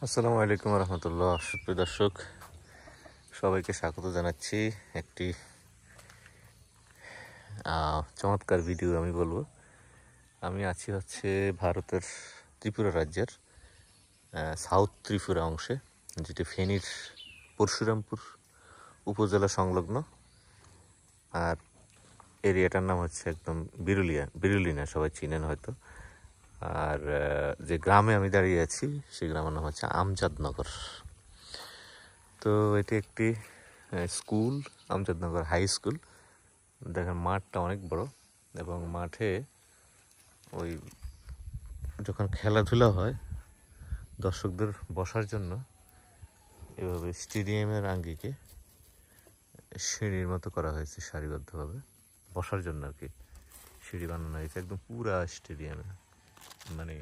আসসালামু আলাইকুম রহমতুল্লাহ। সুপ্রিয় দর্শক, সবাইকে স্বাগত জানাচ্ছি একটি চমৎকার ভিডিও। আমি বলবো, আমি আছি ভারতের ত্রিপুরা রাজ্যের সাউথ ত্রিপুরা অংশে, যেটি ফেনীর পরশুরামপুর উপজেলা সংলগ্ন। আর এরিয়াটার নাম হচ্ছে একদম বিরুলিনা, সবাই চিনেন হয়তো। আর যে গ্রামে আমি দাঁড়িয়ে আছি সেই গ্রামের নাম হচ্ছে আমজাদনগর। তো এটি একটি স্কুল, আমজাদনগর হাই স্কুল। দেখেন মাঠটা অনেক বড়, এবং মাঠে ওই যখন খেলাধুলা হয় দর্শকদের বসার জন্য এভাবে স্টেডিয়ামের আঙ্গিকে সিঁড়ির মতো করা হয়েছে, সারিবদ্ধভাবে বসার জন্য আর কি সিঁড়ি বানানো হয়েছে একদম পুরা স্টেডিয়ামে, মানে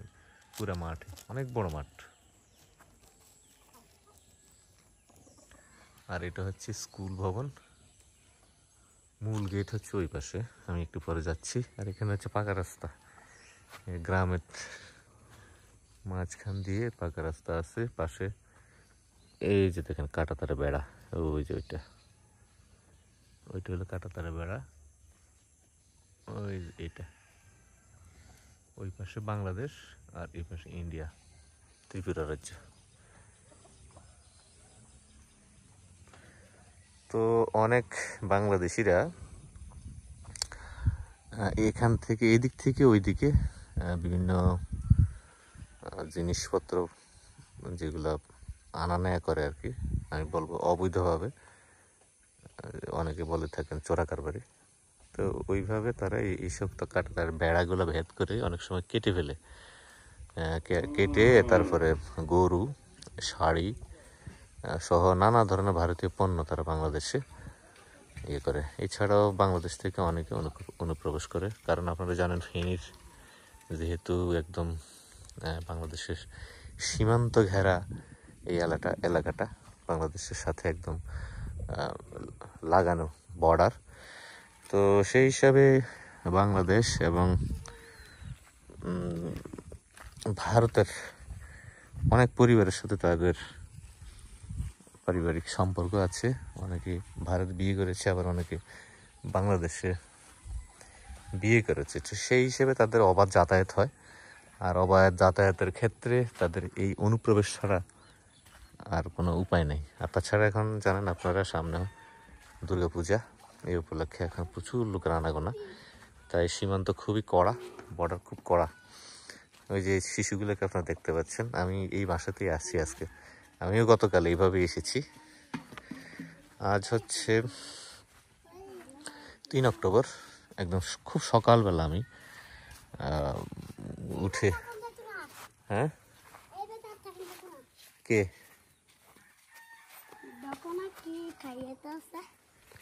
পুরা মাঠে, অনেক বড় মাঠ। আর এটা হচ্ছে স্কুল ভবন, মূল গেট হচ্ছে ওই পাশে, আমি একটু পরে যাচ্ছি। আর এখানে হচ্ছে পাকা রাস্তা, গ্রামের মাঝখান দিয়ে পাকা রাস্তা আছে। পাশে এই যে দেখেন কাঁটাতারে বেড়া, ওই যে ওইটা হলো কাঁটাতারে বেড়া। ওই এইটা, ওই পাশে বাংলাদেশ আর এই পাশে ইন্ডিয়া, ত্রিপুরা রাজ্য। তো অনেক বাংলাদেশিরা এখান থেকে, এদিক থেকে ওইদিকে বিভিন্ন জিনিসপত্র যেগুলো আনা নেয়া করে আর কি, আমি বলবো অবৈধভাবে, অনেকে বলে থাকেন চোরা কারবারি। তো ওইভাবে তারা এইসব তার বেড়াগুলো ভেদ করে অনেক সময় কেটে ফেলে, কেটে তারপরে গরু, শাড়ি সহ নানা ধরনের ভারতীয় পণ্য তারা বাংলাদেশে ইয়ে করে। এছাড়াও বাংলাদেশ থেকে অনেকে অনুপ্রবেশ করে, কারণ আপনারা জানেন ফেনীর যেহেতু একদম বাংলাদেশের সীমান্ত ঘেরা এই এলাকাটা বাংলাদেশের সাথে একদম লাগানো বর্ডার। তো সেই হিসাবে বাংলাদেশ এবং ভারতের অনেক পরিবারের সাথে তাদের পারিবারিক সম্পর্ক আছে। অনেকে ভারত বিয়ে করেছে, আবার অনেকে বাংলাদেশে বিয়ে করেছে। তো সেই হিসেবে তাদের অবাধ যাতায়াত হয়। আর অবাধ যাতায়াতের ক্ষেত্রে তাদের এই অনুপ্রবেশ ছাড়া আর কোনো উপায় নেই। আর তাছাড়া এখন জানেন আপনারা, সামনে দুর্গাপূজা, এই উপলক্ষে এখন প্রচুর লোকের আনাগোনা, তাই সীমান্ত খুবই কড়া, বর্ডার খুব কড়া। ওই যে শিশুগুলোকে আপনারা দেখতে পাচ্ছেন, আমি এই বাসাতেই আসছি আজকে, আমিও গতকাল এইভাবে এসেছি। আজ হচ্ছে 3 অক্টোবর, একদম খুব সকালবেলা আমি উঠে। হ্যাঁ, কে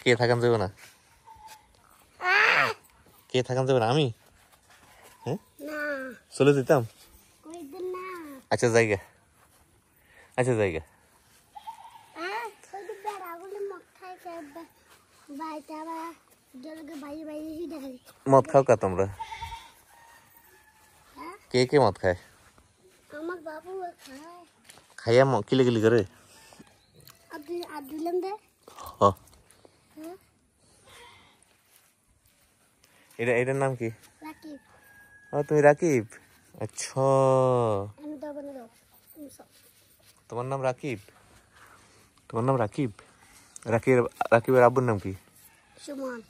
কে থাকান যাবে না, কে থাকান যাবে না, আমি হ্যাঁ চলে যেতাম। আচ্ছা জায়গা, আচ্ছা জায়গা। মদ খাও কা তোমরা? কে কে মদ খায়? খাইয়া কিলে কিলি করে। এটার নাম কি? তুমি রাকিব? আচ্ছা, তোমার নাম রাকিব? তোমার নাম রাকিব? রাকিবের আব্বুর নাম কি? সুমন।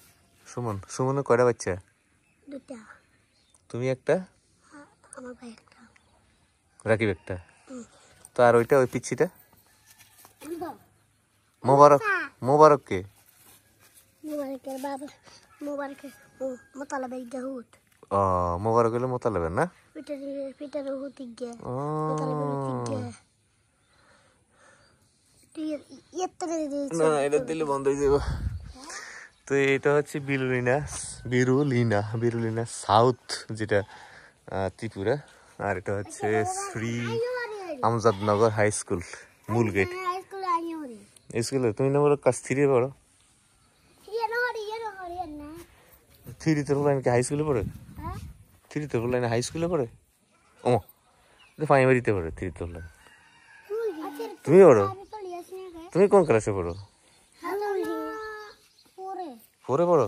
সুমন? সুমনের কয়টা বাচ্চা? দুটা। তুমি একটা, আমার ভাই একটা, রাকিব একটা। তো আর ওইটা, ওই পিচ্ছিটা? মোবারক। মোবারক কে? মোবারকের বাবা, মোবারকের মোতালেবের গাহুত। ও, মোবারক হলো মোতালেবের না? পিটার হুতি গে, মোতালেবের হুতি গে। না, এটা দিলে বন্ধ হয়ে যাবে। তো এটা হচ্ছে বিরুলিনা সাউথ, যেটা ত্রিপুরা। আর এটা হচ্ছে শ্রী আমজাদনগর হাই স্কুল, মূল গেট। স্কুলে তুমি না বলো ক্লাস 3 পড়ো? 3 তে বললেন কি হাই স্কুলে পড়ে? 3 তে বললেন হাই স্কুলে পড়ে? ও, প্রাইমারিতে পড়ে 3 তে বললেন। তুমি পড়ো? তুমি কোন ক্লাসে পড়ো? পড়ে পড়ো?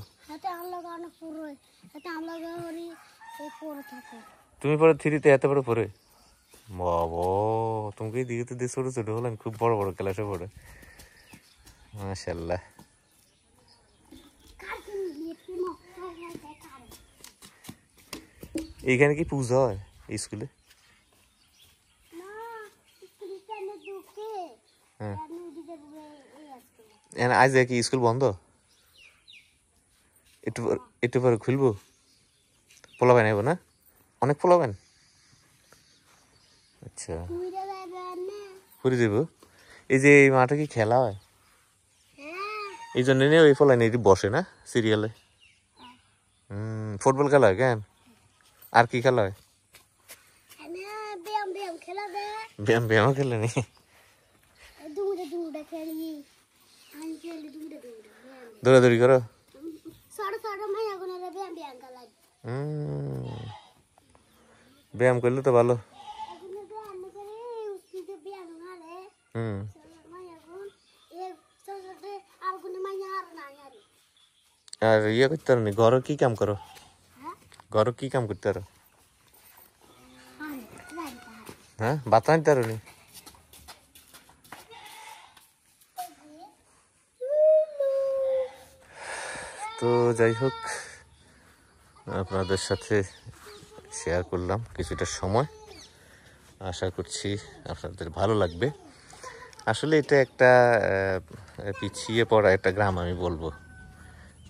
তুমি পড়ো 3-তে, এত বড় পড়ে? বাবা, তুমি দিকে তো ছোট ছোট হলেন, খুব বড় বড় ক্লাসে পড়ে। মাশাআল্লাহ। এইখানে কি পূজা হয় স্কুলে? হ্যাঁ, আজ কি স্কুল বন্ধ? একটু পরে খুলবো? পোলাবেন আইব না? অনেক পোলাবেন? আচ্ছা, পুরি দেব। এই যে এই মাঠে কি খেলা হয়? এই জন্য নিয়ে ওই পোলাই নিয়ে বসে না সিরিয়ালে? ফুটবল খেলা হয় কেন? আর কি খেলা হয়? ব্যায়াম ব্যায়ামও খেলে নি? দৌড়াদৌড়ি করো? ব্যায়াম করলে তো ভালো। আর ইয়ে করতে পারো নি? ঘর কি কাম করো? ঘর কি কাম করতে পারো? হ্যাঁ, ভাত আনতে পারো নি? তো যাই হোক, আপনাদের সাথে শেয়ার করলাম কিছুটা সময়। আশা করছি আপনাদের ভালো লাগবে। আসলে এটা একটা পিছিয়ে পড়া একটা গ্রাম আমি বলবো,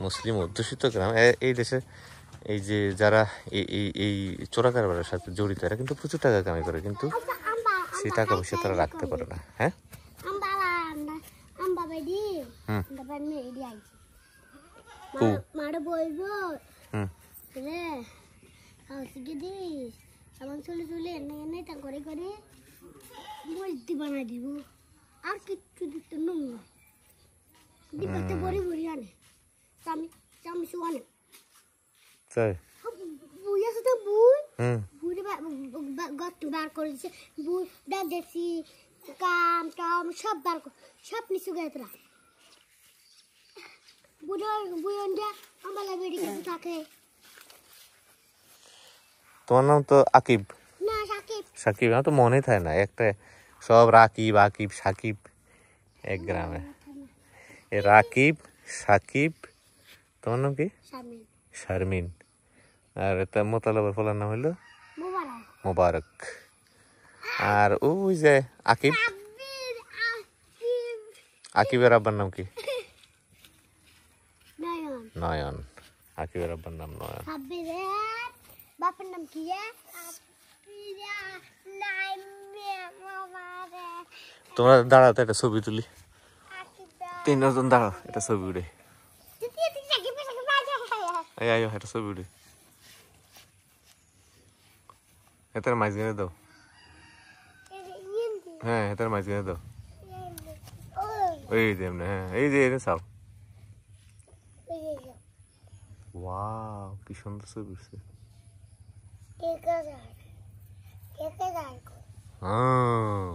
মুসলিম অধ্যুষিত গ্রাম। এই দেশে এই যে যারা এই চোরা কারবারের সাথে জড়িত, এরা কিন্তু প্রচুর টাকা কামাই করে, কিন্তু সেই টাকা পয়সা তারা রাখতে পারে না। হ্যাঁ, আর কিচ্ছু দিতে দিতে বড়ি বড়ি আনে চামচ আনে তাই বুই আছে তো বুই বুড়ি গত বার করে দিছে বুই দেখছি কাম টাম সব বার সব নিচু গেতরা বুড়ি বুই অন্ডা আমলা বেড়ি কিছু থাকে। তোমার নাম তো আকিব? না, সাকিব। সাকিব, আমার তো মনে থাকে না। একটা সব রাকিব আকিব সাকিব এক গ্রামে। রাকিব, সাকিব, তোমার নাম কি? শারমিন। আর এটা মোতালেবের ফলার নাম হইলো মোবারক। আর ওই যে আকিব, আকিবের আব্বার নাম কি? নয়ন। আকিবের আব্বার নাম নয়ন। বাপের নাম কি? তোমরা দাঁড়াও তো একটা ছবি তুলি, 3জন দাঁড়াও, এটা ছবি উঠে। আয়ো একটা ছবি উঠে, এটার মাঝখানে দাও। হ্যাঁ, এটার মাঝখানে দাও। এই যে এমনি, হ্যাঁ এই যে এনে চাও। ওয়াও, কি সুন্দর ছবি উঠছে। হ্যাঁ।